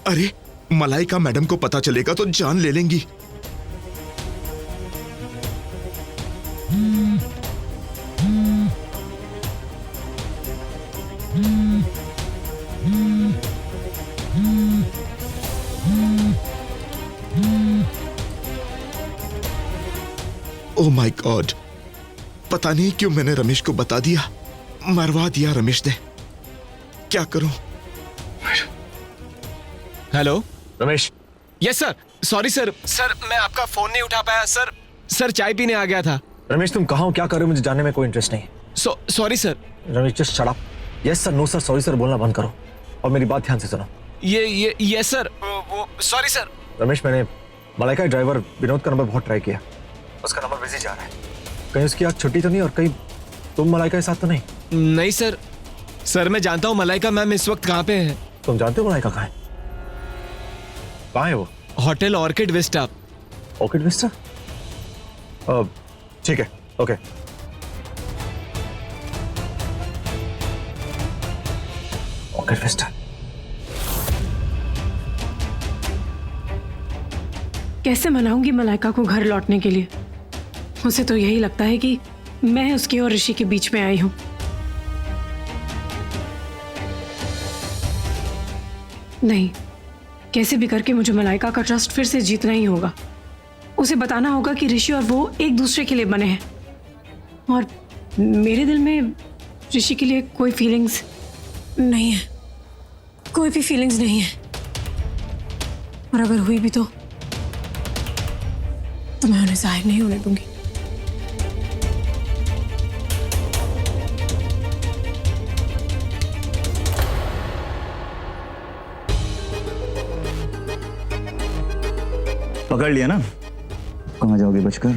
अरे मलाइका मैडम को पता चलेगा तो जान ले लेंगी। ओह माय गॉड, पता नहीं क्यों मैंने रमेश को बता दिया, मरवा दिया रमेश ने। क्या करूं? Hello Ramesh. Yes sir, sorry sir मैं आपका फोन नहीं उठा पाया सर चाय पीने आ गया था। रमेश तुम कहाँ हो, क्या कर रहे हो, मुझे जानने में कोई इंटरेस्ट नहीं। Sorry sir. Ramesh just shut up. Yes sir, no sir, sorry sir बोलना बंद करो और मेरी बात ध्यान से सुनो। ये यस सर, वो सॉरी सर। रमेश मैंने मलाइका ड्राइवर विनोद का नंबर बहुत ट्राई किया, उसका नंबर बिजी जा रहा है। कहीं उसकी आज छुट्टी तो नहीं और कहीं तुम मलाइका के साथ तो नहीं? नहीं सर मैं जानता हूँ मलाइका मैम इस वक्त कहाँ पे है। तुम जानते हो मलाइका कहाँ है? कहाँ है वो? Hotel orchid Vista. Orchid Vista? ठीक है, ओके। Orchid Vista. कैसे मनाऊंगी मलाइका को घर लौटने के लिए? उसे तो यही लगता है कि मैं उसके और ऋषि के बीच में आई हूं। नहीं, कैसे भी करके मुझे मलाइका का ट्रस्ट फिर से जीतना ही होगा। उसे बताना होगा कि ऋषि और वो एक दूसरे के लिए बने हैं और मेरे दिल में ऋषि के लिए कोई फीलिंग्स नहीं है, कोई भी फीलिंग्स नहीं है। और अगर हुई भी तो मैं उन्हें जाहिर नहीं होने दूंगी। पकड़ लिया ना? कहाँ जाओगे बचकर?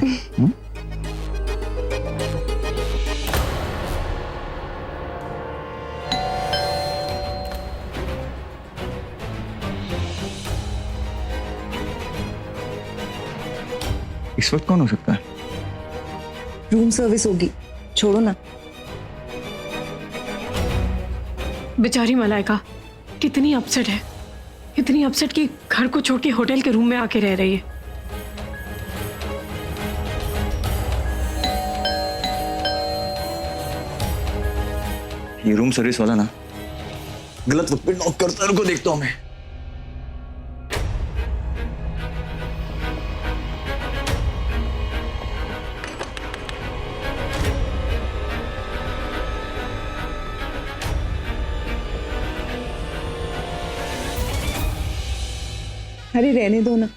इस वक्त कौन हो सकता है? रूम सर्विस होगी, छोड़ो ना। बेचारी मलाइका कितनी अपसेट है, इतनी अपसेट कि घर को छोड़ के होटल के रूम में आके रह रही है। ये रूम सर्विस वाला ना गलत वक्त पे नॉक करता है। रुको देखता हूं मैं। अरे रहने दो ना,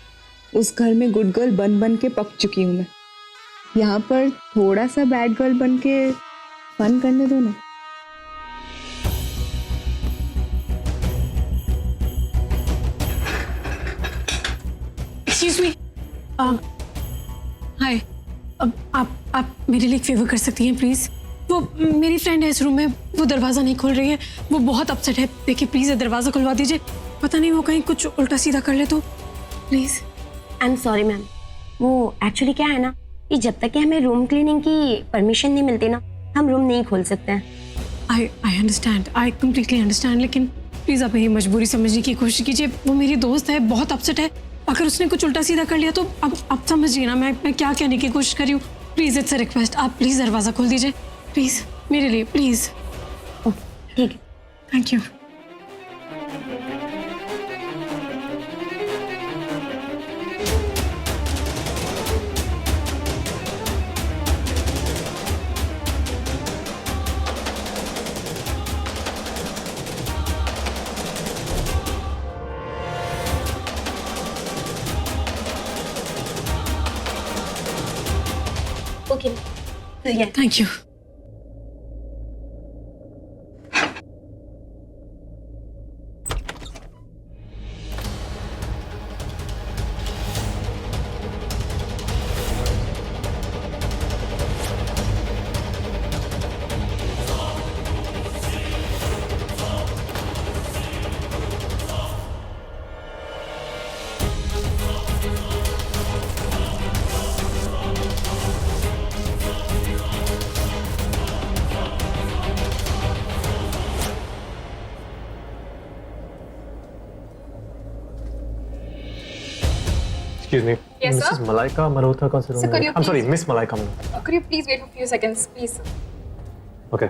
उस घर में गुड गर्ल बन बन के पक चुकी हूँ मैं। यहाँ पर थोड़ा सा बैड गर्ल बन के फन करने दो ना। एक्सक्यूज मी, हाय, अब आप मेरे लिए एक फेवर कर सकती हैं प्लीज? वो मेरी फ्रेंड है इस रूम में, वो दरवाजा नहीं खोल रही है, वो बहुत अपसेट है। देखिए प्लीज दरवाजा खुलवा दीजिए, पता नहीं वो कहीं कुछ उल्टा सीधा कर ले तो please. I am sorry ma'am, वो एक्चुअली क्या है ना कि जब तक कि हमें रूम क्लीनिंग की परमिशन नहीं मिलती ना, हम रूम नहीं खोल सकते हैं। I understand, I completely understand, लेकिन प्लीज आप मेरी मजबूरी समझने की कोशिश कीजिए। वो मेरी दोस्त है, बहुत अपसेट है, अगर उसने कुछ उल्टा सीधा कर लिया तो अब समझिए ना मैं क्या कहने की कोशिश कर रही हूँ। प्लीज इट्स अ रिक्वेस्ट, आप प्लीज दरवाजा खोल दीजिए प्लीज, मेरे लिए प्लीज। ठीक है, thank you. Okay, thank you. Excuse me. Yes, sir? Mrs. Malaika Malhotra का से Sir, could you I'm sorry, please- Miss Malaika Malhotra. Could you please wait for a few seconds, please? Okay.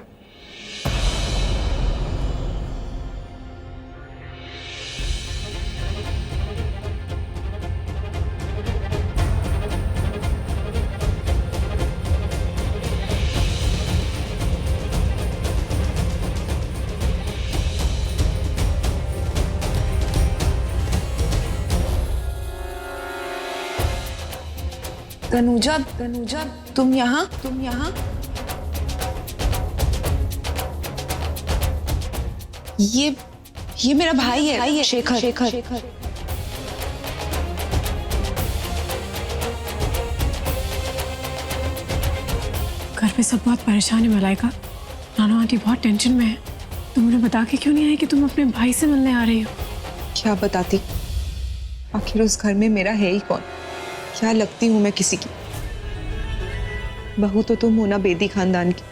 Tanuja Tanuja तुम यहाँ ये मेरा भाई है शेखर घर पे सब बहुत परेशान है मलाइका। नानो आंटी बहुत टेंशन में है। तुम उन्हें बता के क्यों नहीं आई कि तुम अपने भाई से मिलने आ रही हो? क्या बताती, आखिर उस घर में मेरा है ही कौन? क्या लगती हूँ मैं किसी की? बहू तो तुम हो ना बेदी खानदान की।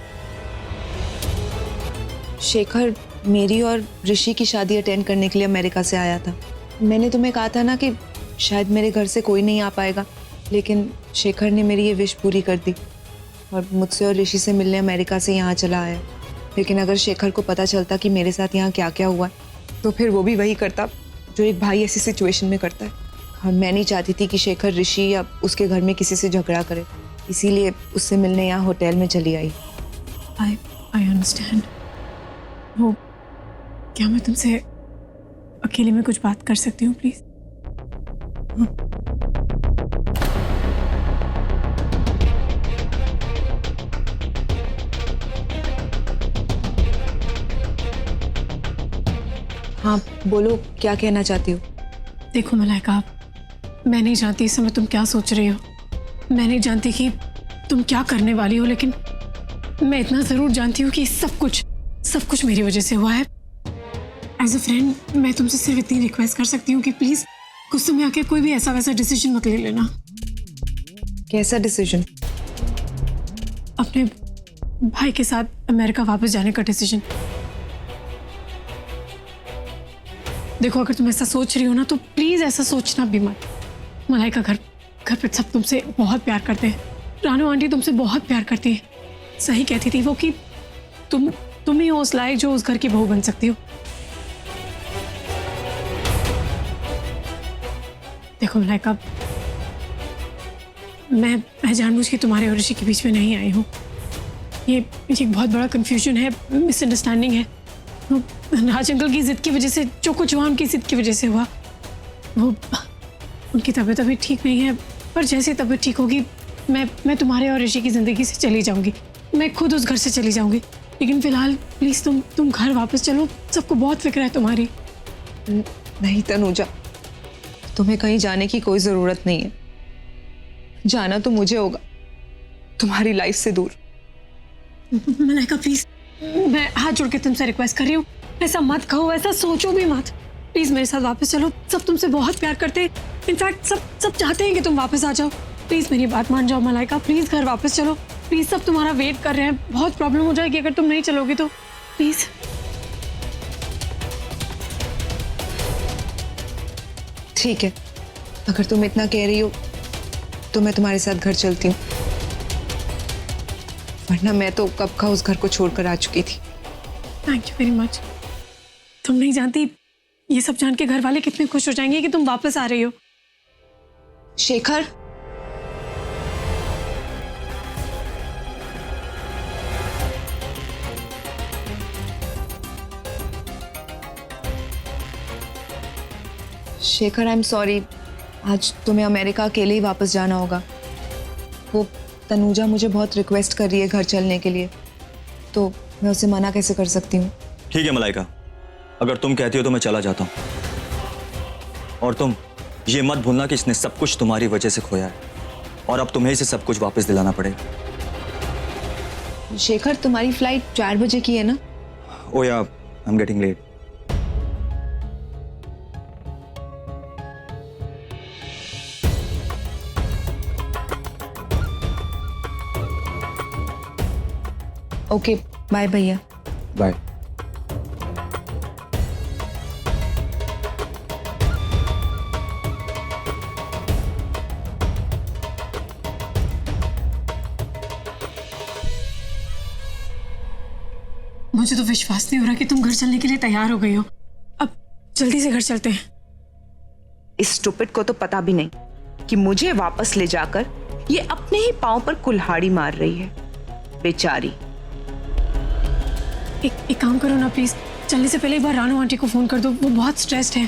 शेखर मेरी और ऋषि की शादी अटेंड करने के लिए अमेरिका से आया था। मैंने तुम्हें कहा था ना कि शायद मेरे घर से कोई नहीं आ पाएगा, लेकिन शेखर ने मेरी ये विश पूरी कर दी और मुझसे और ऋषि से मिलने अमेरिका से यहाँ चला आया। लेकिन अगर शेखर को पता चलता कि मेरे साथ यहाँ क्या क्या हुआ है, तो फिर वो भी वही करता जो एक भाई ऐसी सिचुएशन में करता है। और मैं नहीं चाहती थी कि शेखर ऋषि या उसके घर में किसी से झगड़ा करे, इसीलिए उससे मिलने यहाँ होटल में चली आई। I understand. वो क्या मैं तुमसे अकेले में कुछ बात कर सकती हूँ प्लीज? हाँ बोलो, क्या कहना चाहती हो? देखो मलाइका, मैं नहीं जानती इस समय तुम क्या सोच रही हो, मैं नहीं जानती कि तुम क्या करने वाली हो, लेकिन मैं इतना जरूर जानती हूँ कि सब कुछ मेरी वजह से हुआ है। एज अ फ्रेंड मैं तुमसे सिर्फ इतनी रिक्वेस्ट कर सकती हूँ कि प्लीज गुस्से में आके कोई भी ऐसा वैसा डिसीजन मत ले लेना। कैसा डिसीजन? अपने भाई के साथ अमेरिका वापस जाने का डिसीजन। देखो, अगर तुम ऐसा सोच रही हो ना, तो प्लीज ऐसा सोचना भी मत। मलाइका, घर पे सब तुमसे बहुत प्यार करते हैं। रानू आंटी तुमसे बहुत प्यार करती है। सही कहती थी वो कि तुम ही हो उस लायक जो उस घर की बहू बन सकती हो। देखो मलाइका, मैं जानबूझ के तुम्हारे और ऋषि के बीच में नहीं आई हूँ। ये एक बहुत बड़ा कंफ्यूजन है, मिसअंडरस्टैंडिंग है। राज अंकल की जिद की वजह से जो कुछ हुआ, उनकी जिद की वजह से हुआ। वो उनकी तबीयत अभी ठीक नहीं है, पर जैसे तबीयत ठीक होगी मैं तुम्हारे और ऋषि की ज़िंदगी से चली जाऊंगी। मैं खुद उस घर से चली जाऊंगी। लेकिन फिलहाल प्लीज़ तुम घर वापस चलो। सबको बहुत फिक्र है तुम्हारी। नहीं तनुजा, तुम्हें कहीं जाने की कोई ज़रूरत नहीं है। जाना तो मुझे होगा, तुम्हारी लाइफ से दूर। मलाइका प्लीज़, मैं हाथ जोड़ के तुमसे रिक्वेस्ट कर रही हूँ, ऐसा मत कहो, ऐसा सोचो भी मत। प्लीज मेरे साथ वापस चलो। सब तुमसे बहुत प्यार करते हैं। इनफैक्ट सब चाहते हैं कि तुम वापस आ जाओ। प्लीज मेरी बात मान जाओ मलाइका, प्लीज घर वापस चलो। प्लीज, सब तुम्हारा वेट कर रहे हैं। बहुत प्रॉब्लम हो जाएगी अगर तुम नहीं चलोगी तो। प्लीज। ठीक है, अगर तुम इतना कह रही हो तो मैं तुम्हारे साथ घर चलती हूँ, वरना मैं तो कब का उस घर को छोड़कर आ चुकी थी। Thank you very much. तुम नहीं जानती ये सब जान के घर वाले कितने खुश हो जाएंगे कि तुम वापस आ रही हो। Shekhar, Shekhar I am sorry, आज तुम्हें अमेरिका अकेले ही वापस जाना होगा। वो तनुजा मुझे बहुत रिक्वेस्ट कर रही है घर चलने के लिए, तो मैं उसे मना कैसे कर सकती हूँ? ठीक है मलाइका, अगर तुम कहती हो तो मैं चला जाता हूँ। और तुम ये मत भूलना कि इसने सब कुछ तुम्हारी वजह से खोया है और अब तुम्हें इसे सब कुछ वापस दिलाना पड़ेगा। शेखर, तुम्हारी फ्लाइट 4 बजे की है ना? Oh yeah, I am getting late. Okay, bye भैया। बाय। मुझे तो विश्वास नहीं हो रहा कि तुम घर चलने के लिए तैयार हो गई हो। अब जल्दी से घर चलते हैं। इस स्टूपिड को तो पता भी नहीं कि मुझे वापस ले जाकर ये अपने ही पांव पर कुल्हाड़ी मार रही है, बेचारी। एक काम करो ना प्लीज, चलने से पहले एक बार रानू आंटी को फोन कर दो, वो बहुत स्ट्रेस्ड है।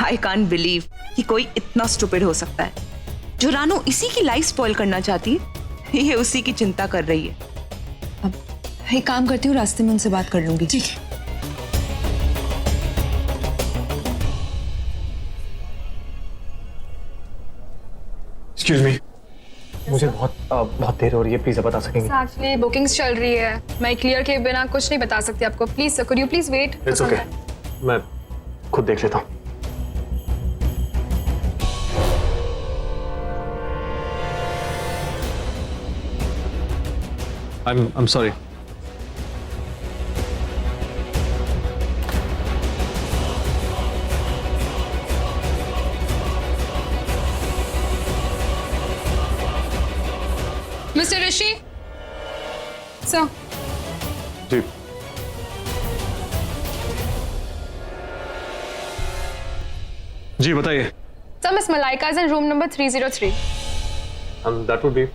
आई कांट बिलीव कि कोई इतना स्टूपिड हो सकता है। जो रानू इसी की लाइफ स्पॉइल करना चाहती है, ये उसी की चिंता कर रही है। अब एक काम करती हूँ, रास्ते में उनसे बात कर लूंगी। ठीक है। एक्सक्यूज मी, मुझे बहुत देर हो रही है, प्लीज बता सकेंगे? एक्चुअली बुकिंग्स चल रही है, मैं क्लियर के बिना कुछ नहीं बता सकती आपको। Please could you please wait? It's okay, मैं खुद देख लेता हूँ। I'm sorry. Mr. Rishi? Sir. जी। जी बताइए। Sir, Miss Malaika is in room number 303. That would be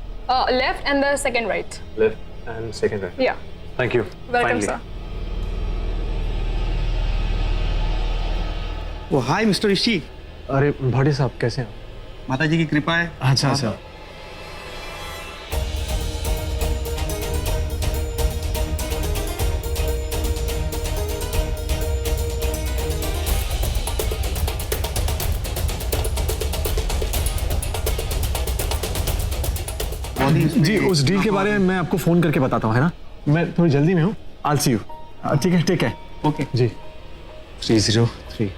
Left and the second right. left and second right. Yeah. Thank you. Welcome, Finally. sir. Oh hi mister Rishi. अरे भाटी साहब कैसे हैं? माता जी की कृपा है। अच्छा अच्छा। जी उस डील के बारे में मैं आपको फोन करके बताता हूँ, है ना? मैं थोड़ी जल्दी में हूँ। I'll see you. ठीक है ठीक है। ओके। जी 303